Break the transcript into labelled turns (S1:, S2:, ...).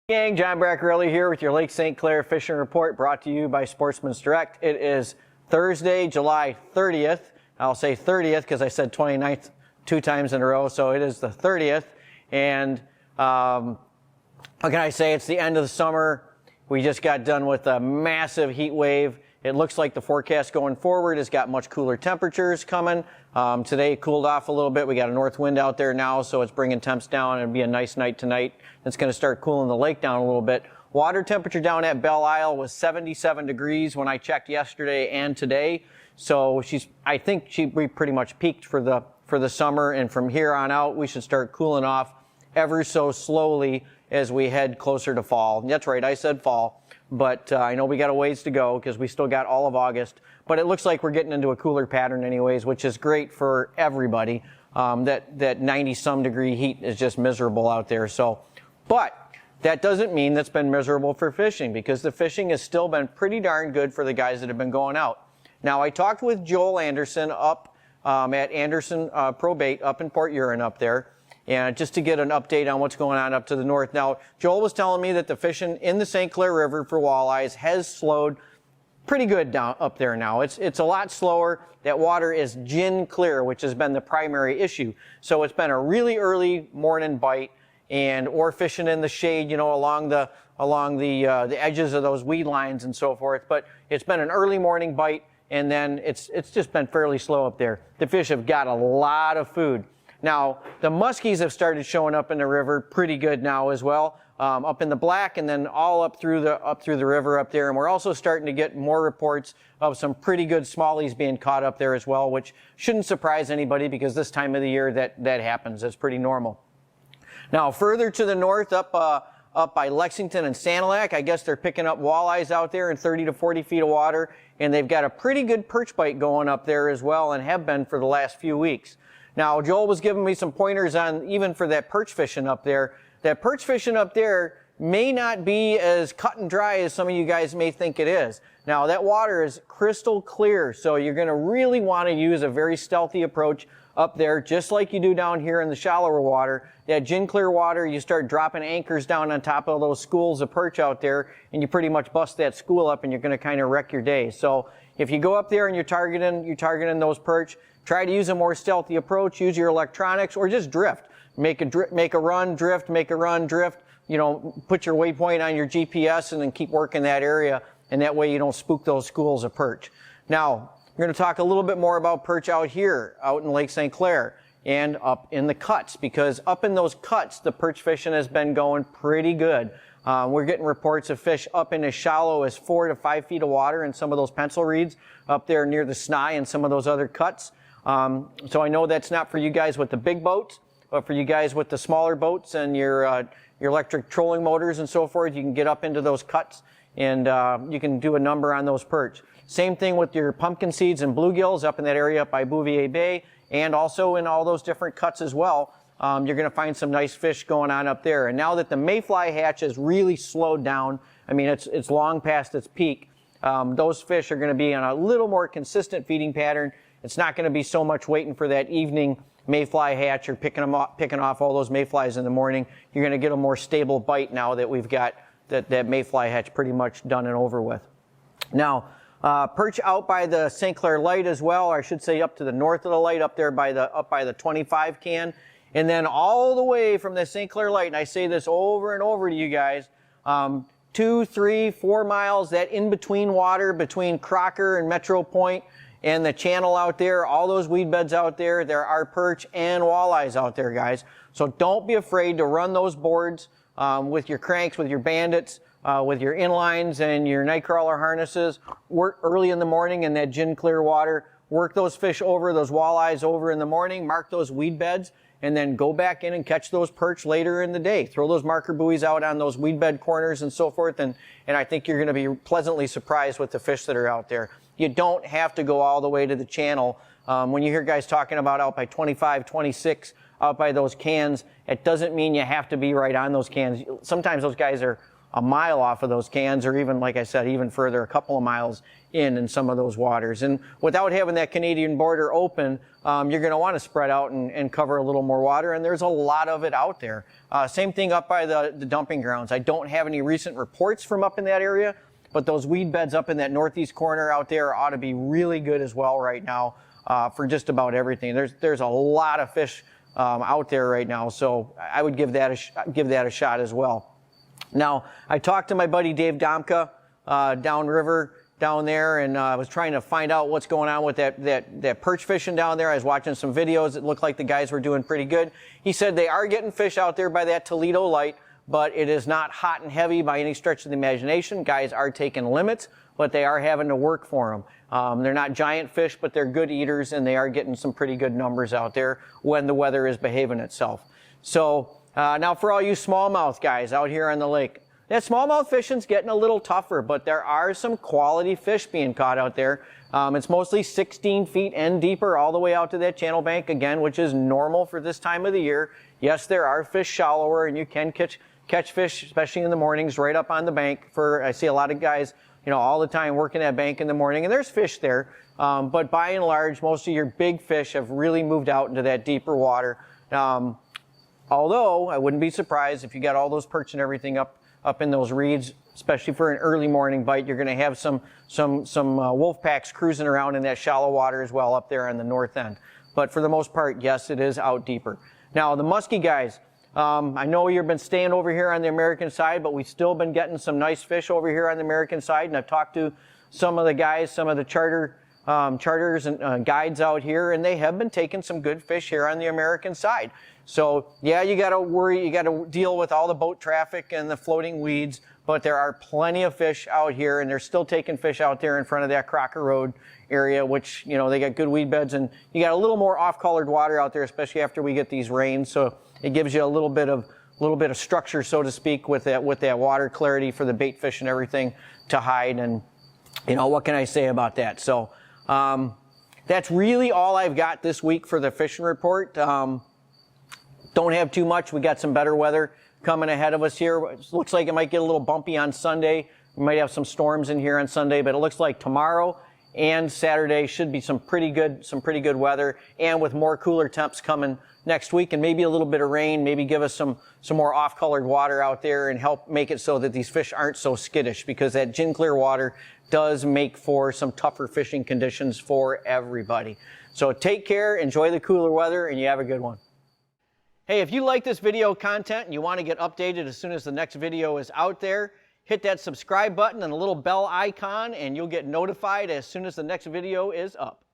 S1: Gang, John Bacarella here with your Lake St. Clair Fishing Report, brought to you by Sportsmen's Direct. It is Thursday, July 30th. I'll say 30th because I said 29th 2 times in a row, so it is the 30th. And how can I say? It's the end of the summer. We just got done with a massive heat wave. It looks like the forecast going forward has got much cooler temperatures coming. Today it cooled off a little bit. We got a north wind out there now, so it's bringing temps down. It'll be a nice night tonight. It's going to start cooling the lake down a little bit. Water temperature down at Belle Isle was 77 degrees when I checked yesterday and today. So I think we pretty much peaked for the summer, and from here on out we should start cooling off ever so slowly as we head closer to fall. That's right, I said fall. But I know we got a ways to go because we still got all of August. But it looks like we're getting into a cooler pattern anyways, which is great for everybody. That 90-some degree heat is just miserable out there. But that doesn't mean that's been miserable for fishing, because the fishing has still been pretty darn good for the guys that have been going out. Now, I talked with Joel Anderson up at Anderson Pro Bait up in Port Huron up there, and just to get an update on what's going on up to the north. Now, Joel was telling me that the fishing in the St. Clair River for walleyes has slowed pretty good down up there now. It's a lot slower. That water is gin clear, which has been the primary issue. So it's been a really early morning bite, or fishing in the shade, you know, along the edges of those weed lines and so forth. But it's been an early morning bite, and then it's just been fairly slow up there. The fish have got a lot of food. Now, the muskies have started showing up in the river pretty good now as well, up in the black, and then all up through the river up there. And we're also starting to get more reports of some pretty good smallies being caught up there as well, which shouldn't surprise anybody because this time of the year that happens. It's pretty normal. Now, further to the north, up by Lexington and Sanilac, I guess they're picking up walleyes out there in 30 to 40 feet of water, and they've got a pretty good perch bite going up there as well, and have been for the last few weeks. Now, Joel was giving me some pointers on even for that perch fishing up there. That perch fishing up there may not be as cut and dry as some of you guys may think it is. Now, that water is crystal clear, so you're going to really want to use a very stealthy approach up there, just like you do down here in the shallower water. That gin clear water, you start dropping anchors down on top of those schools of perch out there, and you pretty much bust that school up, and you're going to kind of wreck your day. So if you go up there and you're targeting those perch, try to use a more stealthy approach. Use your electronics, or just drift. Make a run, drift, make a run, drift. You know, put your waypoint on your GPS and then keep working that area, and that way you don't spook those schools of perch. Now, we're going to talk a little bit more about perch out here, out in Lake St. Clair, and up in the cuts, because up in those cuts, the perch fishing has been going pretty good. We're getting reports of fish up in as shallow as 4 to 5 feet of water in some of those pencil reeds up there near the Snai and some of those other cuts. So I know that's not for you guys with the big boats, but for you guys with the smaller boats and your electric trolling motors and so forth, you can get up into those cuts, and you can do a number on those perch. Same thing with your pumpkin seeds and bluegills up in that area up by Bouvier Bay, and also in all those different cuts as well. You're going to find some nice fish going on up there. And now that the mayfly hatch has really slowed down, I mean, it's long past its peak, those fish are going to be on a little more consistent feeding pattern. It's not going to be so much waiting for that evening mayfly hatch or picking off all those mayflies in the morning. You're going to get a more stable bite now that we've got that mayfly hatch pretty much done and over with. Now, perch out by the St. Clair Light as well, or I should say up to the north of the light, up there by the 25 can. And then all the way from the St. Clair Light, and I say this over and over to you guys, 2, 3, 4 miles, that in-between water between Crocker and Metro Point and the channel out there, all those weed beds out there, there are perch and walleyes out there, guys. So don't be afraid to run those boards with your cranks, with your bandits, with your inlines and your nightcrawler harnesses. Work early in the morning in that gin clear water. Work those fish over, those walleyes over in the morning. Mark those weed beds, and then go back in and catch those perch later in the day. Throw those marker buoys out on those weed bed corners and so forth, and I think you're going to be pleasantly surprised with the fish that are out there. You don't have to go all the way to the channel. When you hear guys talking about out by 25, 26, out by those cans, it doesn't mean you have to be right on those cans. Sometimes those guys are a mile off of those cans, or even, like I said, even further, a couple of miles in some of those waters. And without having that Canadian border open, you're going to want to spread out and cover a little more water, and there's a lot of it out there. Same thing up by the dumping grounds. I don't have any recent reports from up in that area, but those weed beds up in that northeast corner out there ought to be really good as well right now for just about everything. There's a lot of fish out there right now, so I would give that a shot as well. Now, I talked to my buddy Dave Domka downriver down there, and I was trying to find out what's going on with that perch fishing down there. I was watching some videos. It looked like the guys were doing pretty good. He said they are getting fish out there by that Toledo light, but it is not hot and heavy by any stretch of the imagination. Guys are taking limits, but they are having to work for them. They're not giant fish, but they're good eaters, and they are getting some pretty good numbers out there when the weather is behaving itself. So now for all you smallmouth guys out here on the lake, that smallmouth fishing's getting a little tougher, but there are some quality fish being caught out there. It's mostly 16 feet and deeper all the way out to that channel bank, again, which is normal for this time of the year. Yes, there are fish shallower, and you can catch fish, especially in the mornings, right up on the bank. I see a lot of guys, all the time working that bank in the morning, and there's fish there. But by and large, most of your big fish have really moved out into that deeper water. Although I wouldn't be surprised if you got all those perch and everything up in those reeds, especially for an early morning bite. You're going to have some wolf packs cruising around in that shallow water as well up there on the north end. But for the most part, yes, it is out deeper. Now, the musky guys, I know you've been staying over here on the American side, but we've still been getting some nice fish over here on the American side. And I've talked to some of the guys, some of the charters and guides out here, and they have been taking some good fish here on the American side. So yeah, you got to worry, you got to deal with all the boat traffic and the floating weeds, but there are plenty of fish out here, and they're still taking fish out there in front of that Crocker Road area, which, they got good weed beds, and you got a little more off-colored water out there, especially after we get these rains. So it gives you a little bit of structure, so to speak, with that water clarity for the bait fish and everything to hide. And what can I say about that? So that's really all I've got this week for the fishing report. Don't have too much. We got some better weather coming ahead of us here. It looks like it might get a little bumpy on Sunday. We might have some storms in here on Sunday, but it looks like tomorrow and Saturday should be some pretty good weather, and with more cooler temps coming next week, and maybe a little bit of rain, maybe give us some more off-colored water out there and help make it so that these fish aren't so skittish, because that gin clear water does make for some tougher fishing conditions for everybody. So take care, enjoy the cooler weather, and you have a good one. Hey, if you like this video content and you want to get updated as soon as the next video is out there, hit that subscribe button and the little bell icon, and you'll get notified as soon as the next video is up.